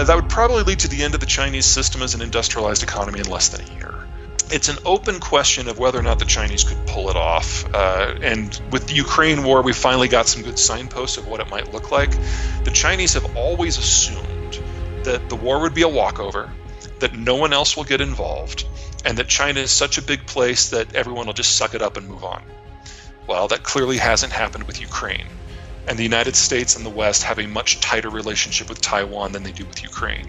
That would probably lead to the end of the Chinese system as an industrialized economy in less than a year. It's an open question of whether or not the Chinese could pull it off. And with the Ukraine war, we finally got some good signposts of what it might look like. The Chinese have always assumed that the war would be a walkover, that no one else will get involved, and that China is such a big place that everyone will just suck it up and move on. Well, that clearly hasn't happened with Ukraine. And the United States and the West have a much tighter relationship with Taiwan than they do with Ukraine.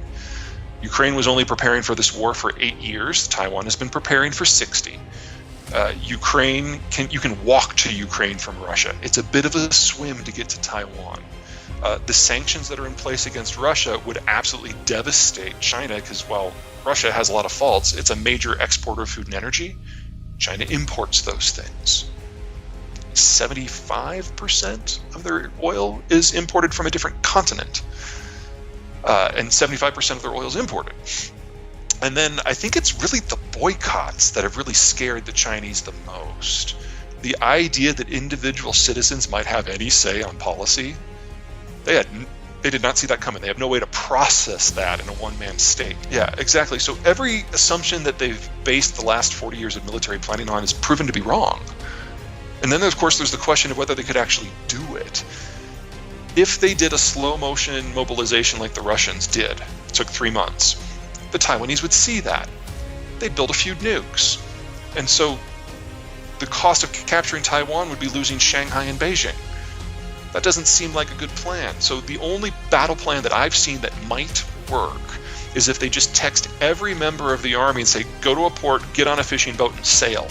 Ukraine was only preparing for this war for 8 years. Taiwan has been preparing for 60. You can walk to Ukraine from Russia. It's a bit of a swim to get to Taiwan. The sanctions that are in place against Russia would absolutely devastate China because while Russia has a lot of faults, it's a major exporter of food and energy. China imports those things. 75% of their oil is imported from a different continent. And 75% of their oil is imported. And then I think it's really the boycotts that have really scared the Chinese the most. The idea that individual citizens might have any say on policy, they did not see that coming. They have no way to process that in a one-man state. Yeah, exactly. So every assumption that they've based the last 40 years of military planning on is proven to be wrong. And then, of course, there's the question of whether they could actually do it. If they did a slow motion mobilization like the Russians did, it took 3 months, the Taiwanese would see that. They'd build a few nukes. And so the cost of capturing Taiwan would be losing Shanghai and Beijing. That doesn't seem like a good plan. So the only battle plan that I've seen that might work is if they just text every member of the army and say, go to a port, get on a fishing boat and sail.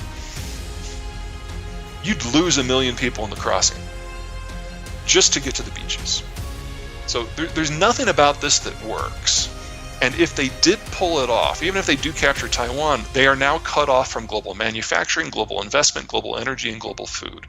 You'd lose 1 million people in the crossing just to get to the beaches. So there's nothing about this that works. And if they did pull it off, even if they do capture Taiwan, they are now cut off from global manufacturing, global investment, global energy, and global food.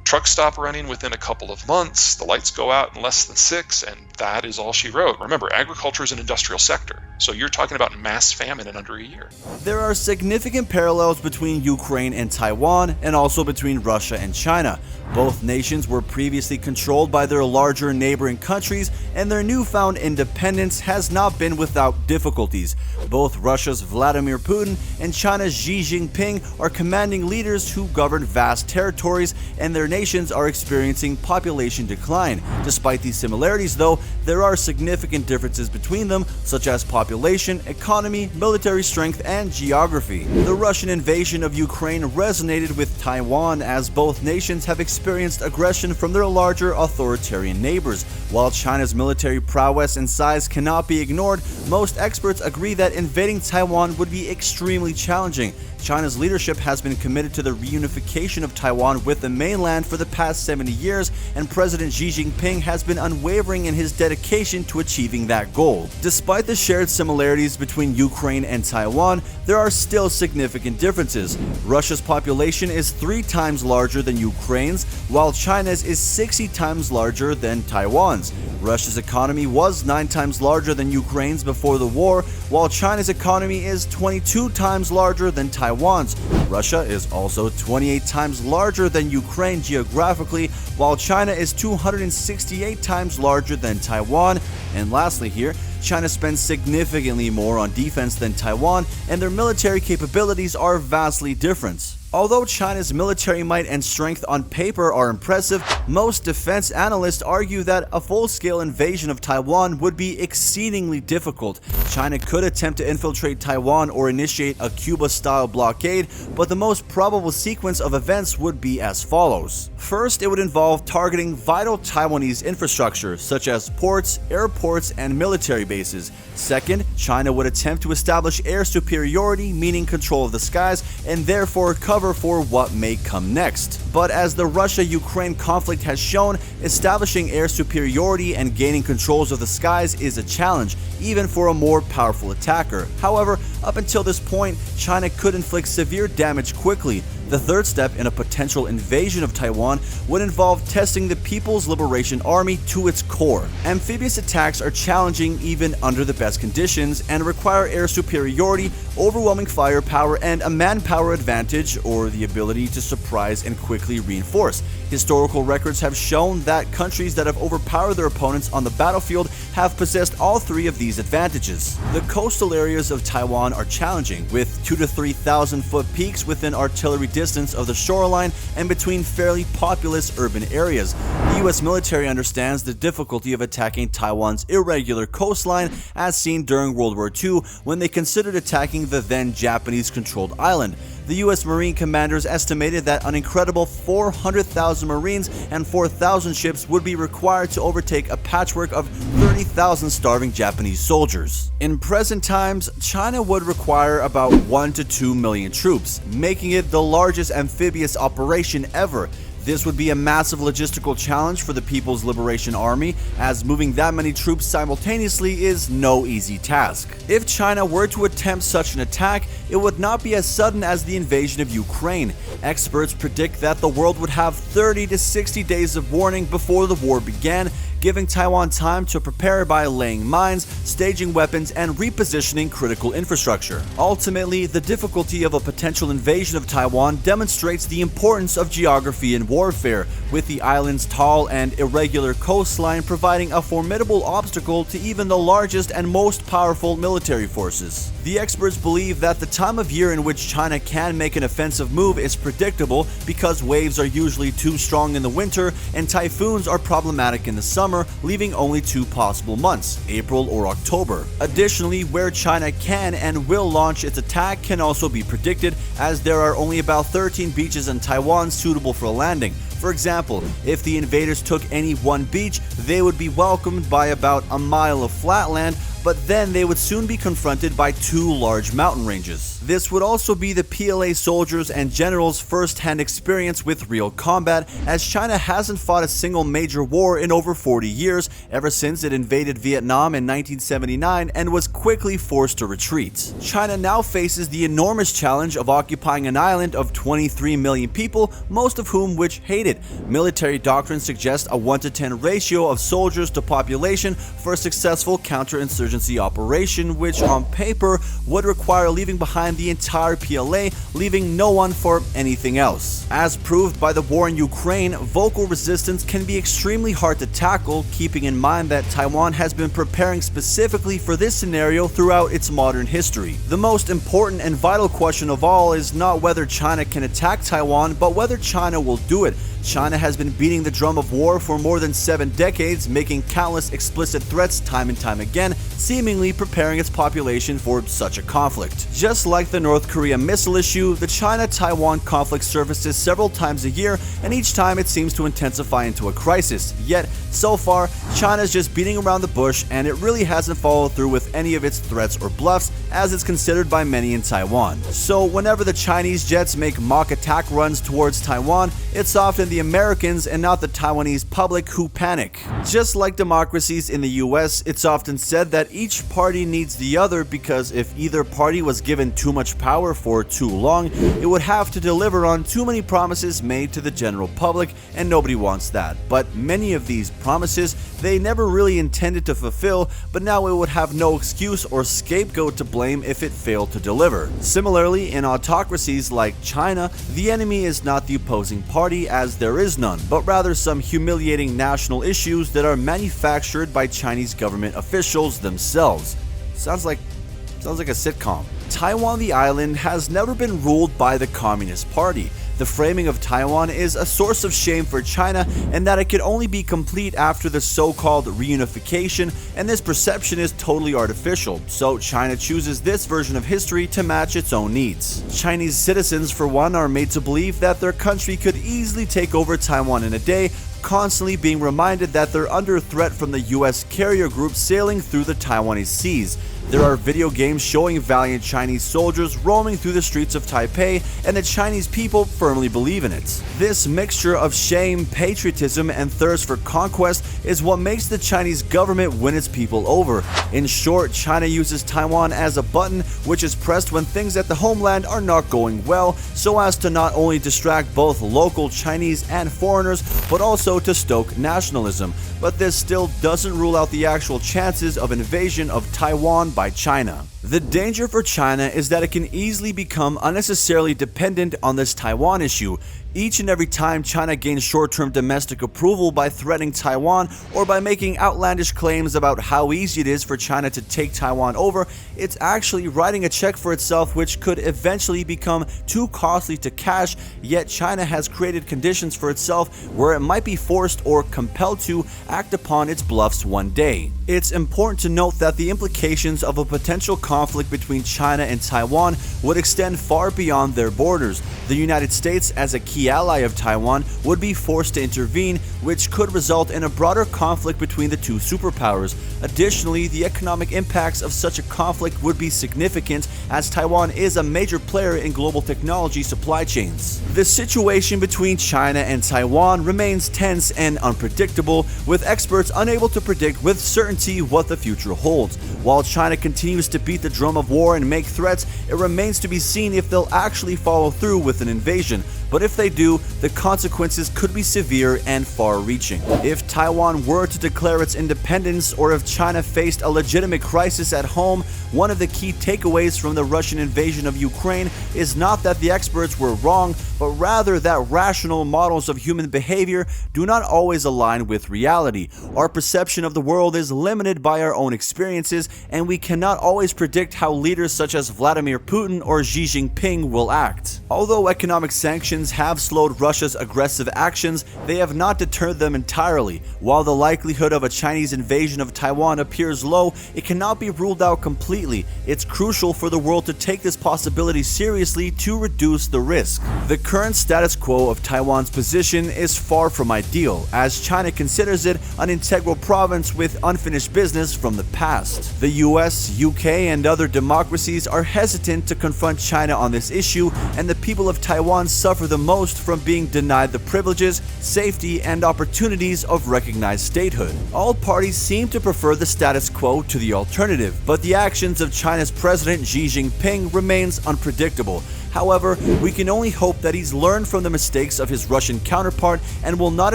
Trucks stop running within a couple of months, the lights go out in less than 6, and that is all she wrote. Remember, agriculture is an industrial sector, so you're talking about mass famine in under a year. There are significant parallels between Ukraine and Taiwan, and also between Russia and China. Both nations were previously controlled by their larger neighboring countries, and their newfound independence has not been without difficulties. Both Russia's Vladimir Putin and China's Xi Jinping are commanding leaders who govern vast territories, and their nations are experiencing population decline. Despite these similarities, though, there are significant differences between them, such as population, economy, military strength, and geography. The Russian invasion of Ukraine resonated with Taiwan, as both nations have experienced aggression from their larger authoritarian neighbors. While China's military prowess and size cannot be ignored, most experts agree that invading Taiwan would be extremely challenging. China's leadership has been committed to the reunification of Taiwan with the mainland for the past 70 years, and President Xi Jinping has been unwavering in his dedication to achieving that goal. Despite the shared similarities between Ukraine and Taiwan, there are still significant differences. Russia's population is 3 times larger than Ukraine's, while China's is 60 times larger than Taiwan's. Russia's economy was 9 times larger than Ukraine's before the war, while China's economy is 22 times larger than Taiwan's. Russia is also 28 times larger than Ukraine geographically, while China is 268 times larger than Taiwan. And lastly here, China spends significantly more on defense than Taiwan, and their military capabilities are vastly different. Although China's military might and strength on paper are impressive, most defense analysts argue that a full-scale invasion of Taiwan would be exceedingly difficult. China could attempt to infiltrate Taiwan or initiate a Cuba-style blockade, but the most probable sequence of events would be as follows. First, it would involve targeting vital Taiwanese infrastructure, such as ports, airports, and military bases. Second, China would attempt to establish air superiority, meaning control of the skies, and therefore cover for what may come next. But as the Russia-Ukraine conflict has shown, establishing air superiority and gaining controls of the skies is a challenge, even for a more powerful attacker. However, up until this point, China could inflict severe damage quickly. The third step in a potential invasion of Taiwan would involve testing the People's Liberation Army to its core. Amphibious attacks are challenging even under the best conditions and require air superiority, overwhelming firepower, and a manpower advantage, or the ability to surprise and quickly reinforce. Historical records have shown that countries that have overpowered their opponents on the battlefield have possessed all three of these advantages. The coastal areas of Taiwan are challenging, with 2,000 to 3,000 foot peaks within artillery distance of the shoreline and between fairly populous urban areas. The US military understands the difficulty of attacking Taiwan's irregular coastline as seen during World War II when they considered attacking the then Japanese-controlled island. The US Marine commanders estimated that an incredible 400,000 Marines and 4,000 ships would be required to overtake a patchwork of 30,000 starving Japanese soldiers. In present times, China would require about 1 to 2 million troops, making it the largest amphibious operation ever. This would be a massive logistical challenge for the People's Liberation Army, as moving that many troops simultaneously is no easy task. If China were to attempt such an attack, it would not be as sudden as the invasion of Ukraine. Experts predict that the world would have 30 to 60 days of warning before the war began, giving Taiwan time to prepare by laying mines, staging weapons, and repositioning critical infrastructure. Ultimately, the difficulty of a potential invasion of Taiwan demonstrates the importance of geography in warfare, with the island's tall and irregular coastline providing a formidable obstacle to even the largest and most powerful military forces. The experts believe that the time of year in which China can make an offensive move is predictable because waves are usually too strong in the winter and typhoons are problematic in the summer, leaving only two possible months, April or October. Additionally, where China can and will launch its attack can also be predicted, as there are only about 13 beaches in Taiwan suitable for landing. For example, if the invaders took any one beach, they would be welcomed by about a mile of flatland, but then they would soon be confronted by two large mountain ranges. This would also be the PLA soldiers and generals' first-hand experience with real combat, as China hasn't fought a single major war in over 40 years, ever since it invaded Vietnam in 1979 and was quickly forced to retreat. China now faces the enormous challenge of occupying an island of 23 million people, most of whom which hate it. Military doctrine suggests a 1 to 10 ratio of soldiers to population for a successful counterinsurgency operation, which on paper would require leaving behind the entire PLA, leaving no one for anything else. As proved by the war in Ukraine, vocal resistance can be extremely hard to tackle, keeping in mind that Taiwan has been preparing specifically for this scenario throughout its modern history. The most important and vital question of all is not whether China can attack Taiwan, but whether China will do it. China has been beating the drum of war for more than 7 decades, making countless explicit threats time and time again, seemingly preparing its population for such a conflict. Just like the North Korea missile issue, the China-Taiwan conflict surfaces several times a year, and each time it seems to intensify into a crisis. Yet, so far, China's just beating around the bush, and it really hasn't followed through with any of its threats or bluffs, as it's considered by many in Taiwan. So whenever the Chinese jets make mock attack runs towards Taiwan, it's often the Americans and not the Taiwanese public who panic. Just like democracies in the US, it's often said that each party needs the other, because if either party was given too much power for too long, it would have to deliver on too many promises made to the general public, and nobody wants that. But many of these promises they never really intended to fulfill, but now it would have no excuse or scapegoat to blame if it failed to deliver. Similarly, in autocracies like China, the enemy is not the opposing party, as there is none, but rather some humiliating national issues that are manufactured by Chinese government officials themselves. Sounds like a sitcom. Taiwan the island has never been ruled by the Communist Party. The framing of Taiwan is a source of shame for China, and that it could only be complete after the so-called reunification, and this perception is totally artificial, so China chooses this version of history to match its own needs. Chinese citizens, for one, are made to believe that their country could easily take over Taiwan in a day, constantly being reminded that they're under threat from the US carrier group sailing through the Taiwanese seas. There are video games showing valiant Chinese soldiers roaming through the streets of Taipei, and the Chinese people firmly believe in it. This mixture of shame, patriotism, and thirst for conquest is what makes the Chinese government win its people over. In short, China uses Taiwan as a button which is pressed when things at the homeland are not going well, so as to not only distract both local Chinese and foreigners, but also to stoke nationalism. But this still doesn't rule out the actual chances of invasion of Taiwan by China. The danger for China is that it can easily become unnecessarily dependent on this Taiwan issue. Each and every time China gains short-term domestic approval by threatening Taiwan or by making outlandish claims about how easy it is for China to take Taiwan over, it's actually writing a check for itself which could eventually become too costly to cash, yet China has created conditions for itself where it might be forced or compelled to act upon its bluffs one day. It's important to note that the implications of a potential conflict between China and Taiwan would extend far beyond their borders. The United States, as a key ally of Taiwan, would be forced to intervene, which could result in a broader conflict between the two superpowers. Additionally, the economic impacts of such a conflict would be significant, as Taiwan is a major player in global technology supply chains. The situation between China and Taiwan remains tense and unpredictable, with experts unable to predict with certainty what the future holds. While China continues to beat the drum of war and make threats, it remains to be seen if they'll actually follow through with an invasion. But if they do, the consequences could be severe and far-reaching. If Taiwan were to declare its independence, or if China faced a legitimate crisis at home, one of the key takeaways from the Russian invasion of Ukraine is not that the experts were wrong, but rather that rational models of human behavior do not always align with reality. Our perception of the world is limited by our own experiences, and we cannot always predict how leaders such as Vladimir Putin or Xi Jinping will act. Although economic sanctions have slowed Russia's aggressive actions, they have not deterred them entirely. While the likelihood of a Chinese invasion of Taiwan appears low, it cannot be ruled out completely. It's crucial for the world to take this possibility seriously to reduce the risk. The current status quo of Taiwan's position is far from ideal, as China considers it an integral province with unfinished business from the past. The US, UK, and other democracies are hesitant to confront China on this issue, and the people of Taiwan suffer the most from being denied the privileges, safety, and opportunities of recognized statehood. All parties seem to prefer the status quo to the alternative, but the actions of China's President Xi Jinping remains unpredictable. However, we can only hope that he's learned from the mistakes of his Russian counterpart and will not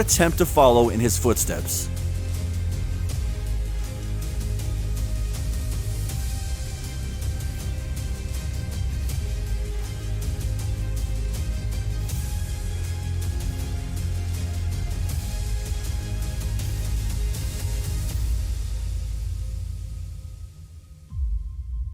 attempt to follow in his footsteps.